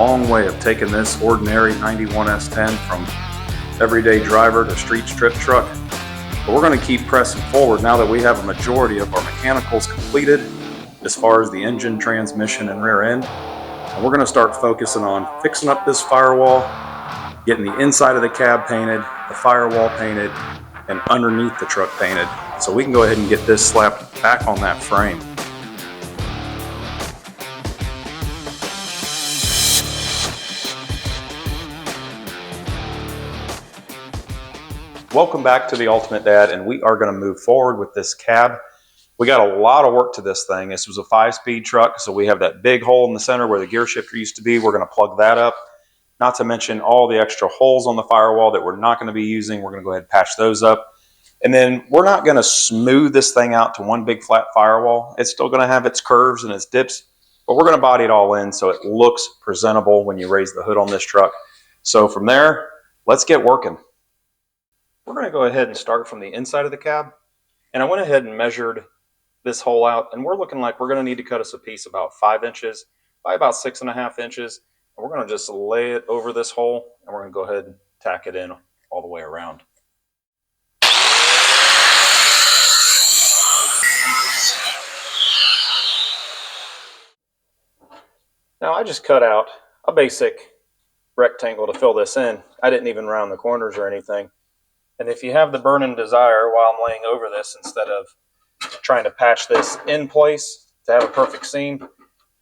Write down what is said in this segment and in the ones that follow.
long way of taking this ordinary 91 S10 from everyday driver to street strip truck. But we're going to keep pressing forward now that we have a majority of our mechanicals completed as far as the engine, transmission, and rear end. And we're going to start focusing on fixing up this firewall, getting the inside of the cab painted, the firewall painted, and underneath the truck painted, so we can go ahead and get this slapped back on that frame. Welcome back to the Ultimate Dad, and we are going to move forward with this cab. We got a lot of work to this thing. This was a 5-speed truck, so we have that big hole in the center where the gear shifter used to be. We're going to plug that up. Not to mention all the extra holes on the firewall that we're not going to be using. We're going to go ahead and patch those up. And then we're not going to smooth this thing out to one big flat firewall. It's still going to have its curves and its dips, but we're going to body it all in so it looks presentable when you raise the hood on this truck. So from there, let's get working. We're going to go ahead and start from the inside of the cab. And I went ahead and measured this hole out, and we're looking like we're going to need to cut us a piece about 5 inches by about 6.5 inches. And we're going to just lay it over this hole, and we're going to go ahead and tack it in all the way around. Now I just cut out a basic rectangle to fill this in. I didn't even round the corners or anything. And if you have the burning desire while I'm laying over this, instead of trying to patch this in place to have a perfect seam,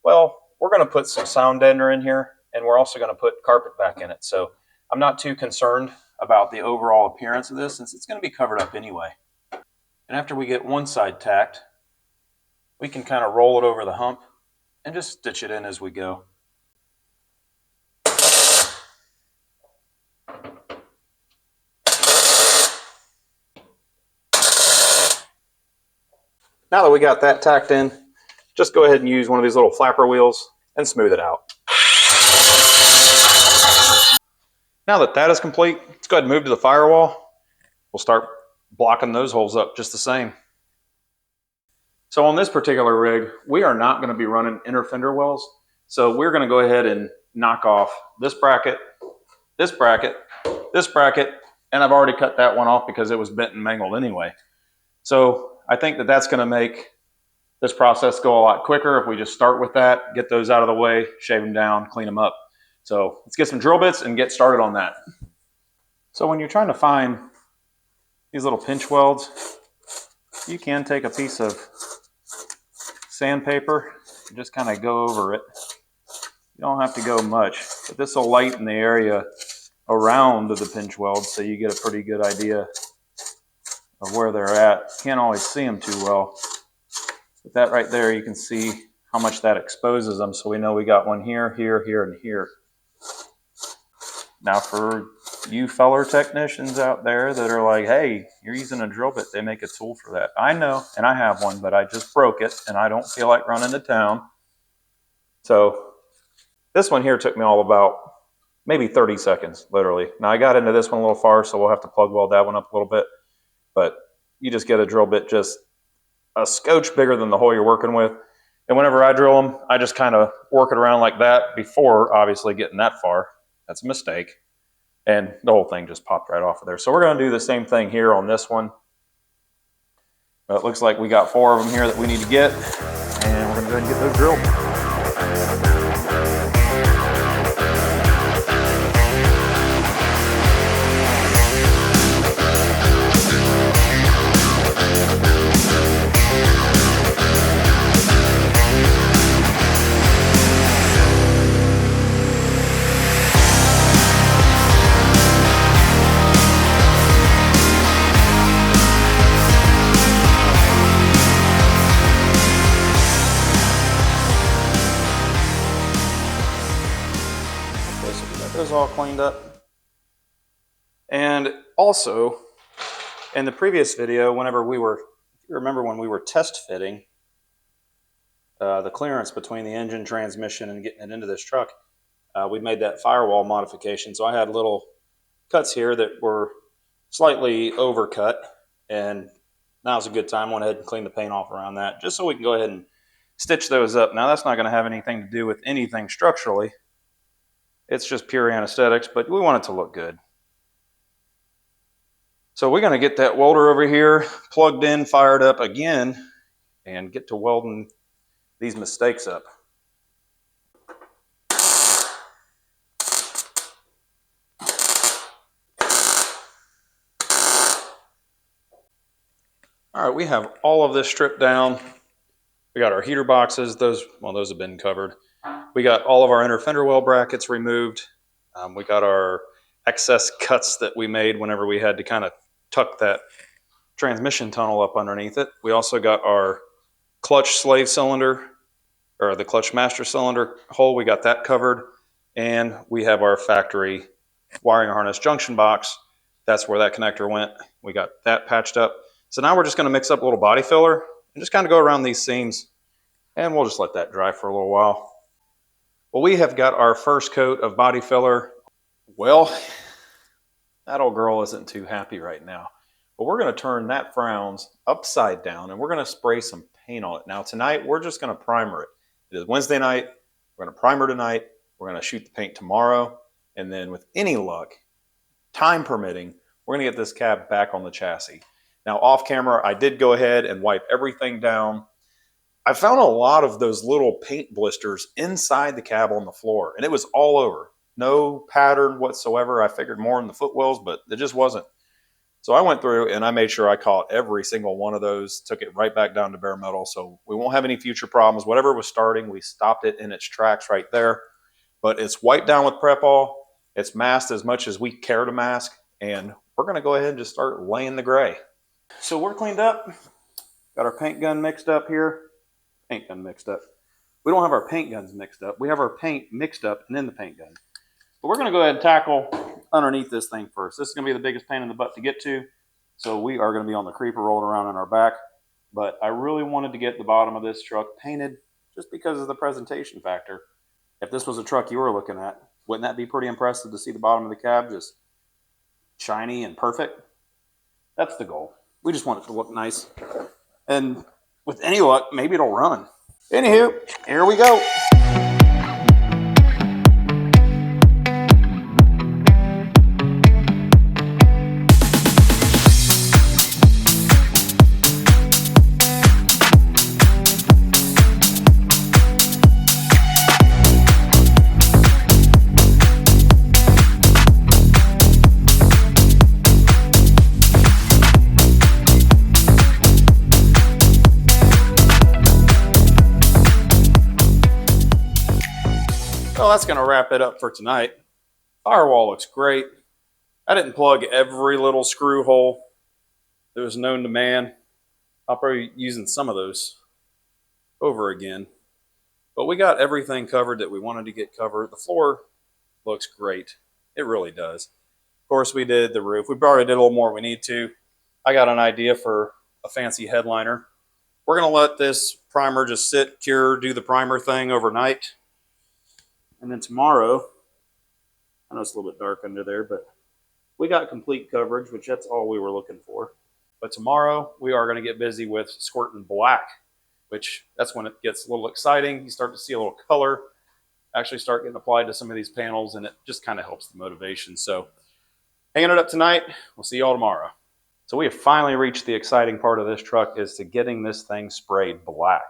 well, we're going to put some sound deadener in here, and we're also going to put carpet back in it. So I'm not too concerned about the overall appearance of this, since it's going to be covered up anyway. And after we get one side tacked, we can kind of roll it over the hump and just stitch it in as we go. Now that we got that tacked in, just go ahead and use one of these little flapper wheels and smooth it out. Now that that is complete, let's go ahead and move to the firewall. We'll start blocking those holes up just the same. So on this particular rig, we are not going to be running inner fender wells. So we're going to go ahead and knock off this bracket, this bracket, this bracket, and I've already cut that one off because it was bent and mangled anyway. So I think that that's going to make this process go a lot quicker if we just start with that, get those out of the way, shave them down, clean them up. So let's get some drill bits and get started on that. So when you're trying to find these little pinch welds, you can take a piece of sandpaper and just kind of go over it. You don't have to go much, but this will lighten the area around the pinch welds so you get a pretty good idea of where they're at. Can't always see them too well. But that right there, you can see how much that exposes them, so we know we got one here, here, here, and here. Now for you feller technicians out there that are like, hey, you're using a drill bit, they make a tool for that. I know, and I have one, but I just broke it, and I don't feel like running to town. So this one here took me all about maybe 30 seconds, literally. Now I got into this one a little far, so we'll have to plug weld that one up a little bit. But you just get a drill bit just a scotch bigger than the hole you're working with. And whenever I drill them, I just kind of work it around like that before obviously getting that far. That's a mistake. And the whole thing just popped right off of there. So we're going to do the same thing here on this one. But it looks like we got 4 of them here that we need to get. And we're going to go ahead and get those drilled. Those all cleaned up. And also in the previous video, whenever we were, if you remember when we were test fitting the clearance between the engine, transmission, and getting it into this truck, we made that firewall modification. So I had little cuts here that were slightly overcut, and now's a good time. I went ahead and cleaned the paint off around that just so we can go ahead and stitch those up. Now that's not going to have anything to do with anything structurally. It's just pure anesthetics, but we want it to look good. So we're going to get that welder over here plugged in, fired up again, and get to welding these mistakes up. All right, we have all of this stripped down. We got our heater boxes. Those have been covered. We got all of our inner fender well brackets removed. We got our excess cuts that we made whenever we had to kind of tuck that transmission tunnel up underneath it. We also got our clutch slave cylinder, or the clutch master cylinder hole. We got that covered. And we have our factory wiring harness junction box. That's where that connector went. We got that patched up. So now we're just going to mix up a little body filler and just kind of go around these seams, and we'll just let that dry for a little while. Well, we have got our first coat of body filler. Well, that old girl isn't too happy right now, but we're going to turn that frowns upside down and we're going to spray some paint on it. Now tonight, we're just going to primer it. It is Wednesday night. We're going to primer tonight. We're going to shoot the paint tomorrow. And then with any luck, time permitting, we're going to get this cab back on the chassis. Now off camera, I did go ahead and wipe everything down. I found a lot of those little paint blisters inside the cab on the floor, and it was all over. No pattern whatsoever. I figured more in the footwells, but it just wasn't. So I went through and I made sure I caught every single one of those, took it right back down to bare metal, so we won't have any future problems. Whatever was starting, we stopped it in its tracks right there. But it's wiped down with Prep All. It's masked as much as we care to mask, and we're going to go ahead and just start laying the gray. So we're cleaned up. Got our paint gun mixed up here. Paint gun mixed up. We don't have our paint guns mixed up. We have our paint mixed up and in the paint gun. But we're going to go ahead and tackle underneath this thing first. This is going to be the biggest pain in the butt to get to. So we are going to be on the creeper rolling around on our back. But I really wanted to get the bottom of this truck painted just because of the presentation factor. If this was a truck you were looking at, wouldn't that be pretty impressive to see the bottom of the cab just shiny and perfect? That's the goal. We just want it to look nice. And with any luck, maybe it'll run. Anywho, here we go. Well, that's going to wrap it up for tonight. Firewall looks great. I didn't plug every little screw hole that was known to man. I'll probably be using some of those over again. But we got everything covered that we wanted to get covered. The floor looks great. It really does. Of course, we did the roof. We probably did a little more than we need to. I got an idea for a fancy headliner. We're going to let this primer just sit, cure, do the primer thing overnight. And then tomorrow, I know it's a little bit dark under there, but we got complete coverage, which that's all we were looking for. But tomorrow, we are going to get busy with squirting black, which that's when it gets a little exciting. You start to see a little color actually start getting applied to some of these panels, and it just kind of helps the motivation. So hanging it up tonight. We'll see you all tomorrow. So we have finally reached the exciting part of this truck, is to getting this thing sprayed black.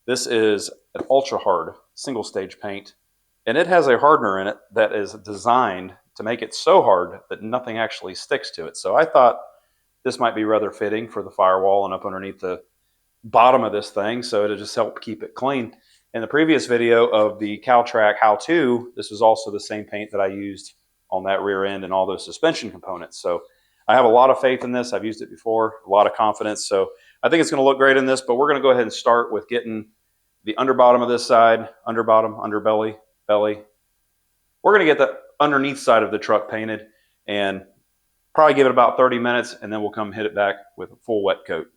This is an ultra hard single stage paint, and it has a hardener in it that is designed to make it so hard that nothing actually sticks to it. So I thought this might be rather fitting for the firewall and up underneath the bottom of this thing, so it'll just help keep it clean. In the previous video of the CalTrack how-to, this was also the same paint that I used on that rear end and all those suspension components. So I have a lot of faith in this. I've used it before, a lot of confidence. So I think it's going to look great in this, but we're going to go ahead and start with getting the underbottom of this side, underbottom, underbelly, belly. We're going to get the underneath side of the truck painted and probably give it about 30 minutes, and then we'll come hit it back with a full wet coat.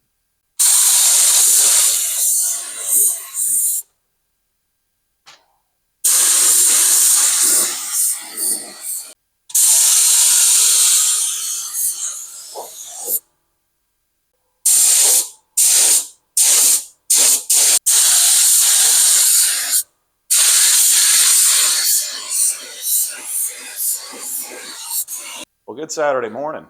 Good Saturday morning.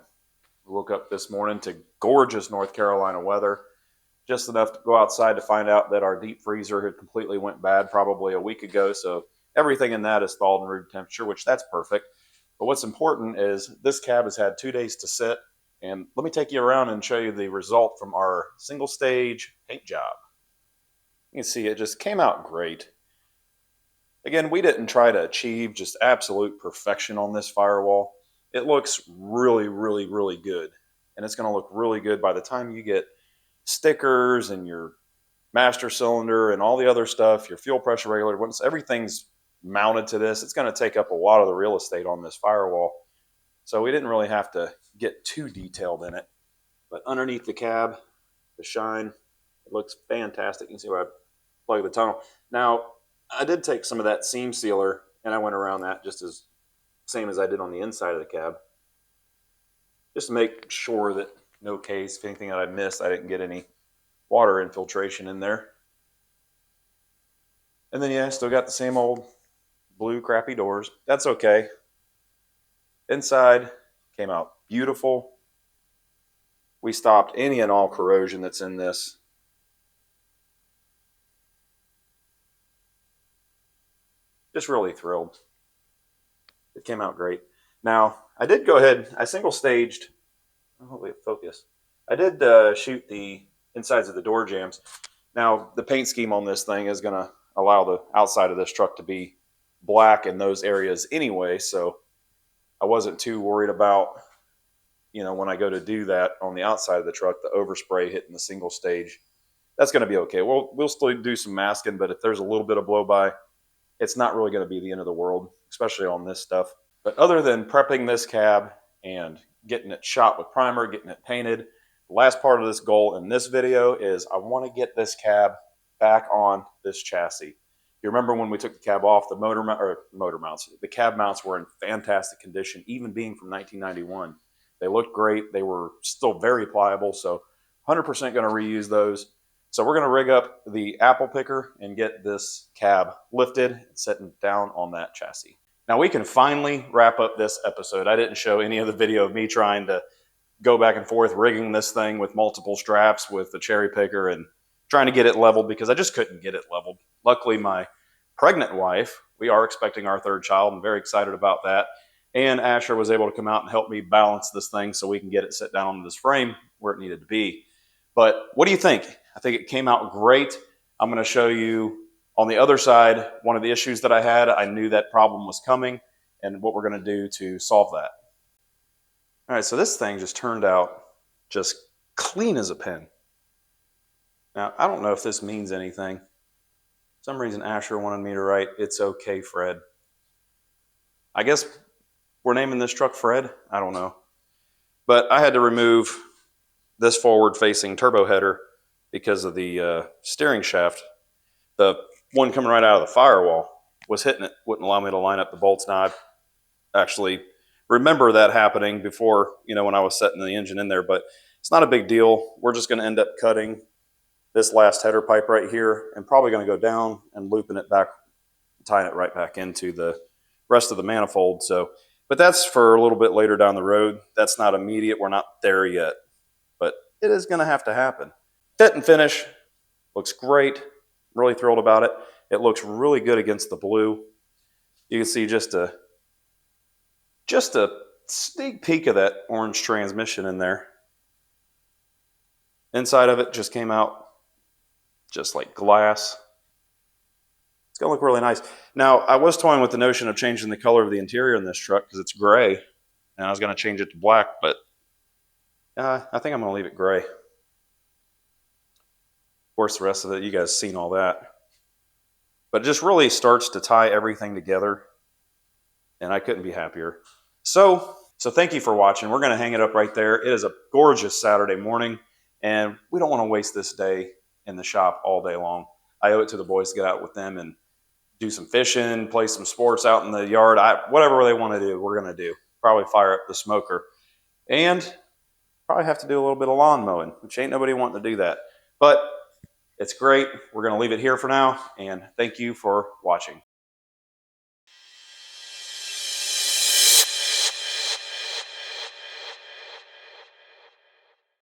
We woke up this morning to gorgeous North Carolina weather, just enough to go outside to find out that our deep freezer had completely went bad probably a week ago. So everything in that is thawed and room temperature, which that's perfect. But what's important is this cab has had 2 days to sit. And let me take you around and show you the result from our single stage paint job. You can see it just came out great. Again, we didn't try to achieve just absolute perfection on this firewall. It looks really, really, really good. And it's going to look really good by the time you get stickers and your master cylinder and all the other stuff, your fuel pressure regulator. Once everything's mounted to this, it's going to take up a lot of the real estate on this firewall. So we didn't really have to get too detailed in it. But underneath the cab, the shine, it looks fantastic. You can see where I plug the tunnel. Now, I did take some of that seam sealer and I went around that just as same as I did on the inside of the cab, just to make sure that no case, if anything that I missed, I didn't get any water infiltration in there. And then, yeah, still got the same old blue crappy doors. That's okay. Inside came out beautiful. We stopped any and all corrosion that's in this. Just really thrilled. It came out great. Now, I did go ahead, I single staged, hopefully it focus. I did shoot the insides of the door jambs. Now, the paint scheme on this thing is going to allow the outside of this truck to be black in those areas anyway, so I wasn't too worried about, when I go to do that on the outside of the truck, the overspray hitting the single stage. That's going to be okay. We'll still do some masking, but if there's a little bit of blow by, it's not really going to be the end of the world, especially on this stuff. But other than prepping this cab and getting it shot with primer, getting it painted, the last part of this goal in this video is I want to get this cab back on this chassis. You remember when we took the cab off, the the cab mounts were in fantastic condition, even being from 1991. They looked great. They were still very pliable, so 100% going to reuse those. So we're going to rig up the apple picker and get this cab lifted and sitting down on that chassis. Now we can finally wrap up this episode. I didn't show any of the video of me trying to go back and forth rigging this thing with multiple straps with the cherry picker and trying to get it leveled because I just couldn't get it leveled. Luckily, my pregnant wife, we are expecting our third child. I'm very excited about that. And Asher was able to come out and help me balance this thing so we can get it set down on this frame where it needed to be. But what do you think? I think it came out great. I'm going to show you on the other side one of the issues that I had. I knew that problem was coming and what we're going to do to solve that. All right, so this thing just turned out just clean as a pin. Now, I don't know if this means anything. For some reason, Asher wanted me to write, "It's okay, Fred." I guess we're naming this truck Fred. I don't know. But I had to remove this forward-facing turbo header because of the steering shaft. The one coming right out of the firewall was hitting it, wouldn't allow me to line up the bolts. Now, I actually remember that happening before, when I was setting the engine in there, but it's not a big deal. We're just going to end up cutting this last header pipe right here and probably going to go down and looping it back, tying it right back into the rest of the manifold. So, but that's for a little bit later down the road. That's not immediate. We're not there yet, but it is going to have to happen. Fit and finish looks great. Really thrilled about it. It looks really good against the blue. You can see just a sneak peek of that orange transmission in there. Inside of it just came out just like glass. It's going to look really nice. Now, I was toying with the notion of changing the color of the interior in this truck because it's gray, and I was going to change it to black, but I think I'm going to leave it gray. Of course, the rest of it, you guys seen all that. But it just really starts to tie everything together, and I couldn't be happier. So thank you for watching. We're going to hang it up right there. It is a gorgeous Saturday morning, and we don't want to waste this day in the shop all day long. I owe it to the boys to get out with them and do some fishing, play some sports out in the yard. Whatever they want to do, we're going to do. Probably fire up the smoker. And probably have to do a little bit of lawn mowing, which ain't nobody wanting to do that. But it's great. We're going to leave it here for now, and thank you for watching.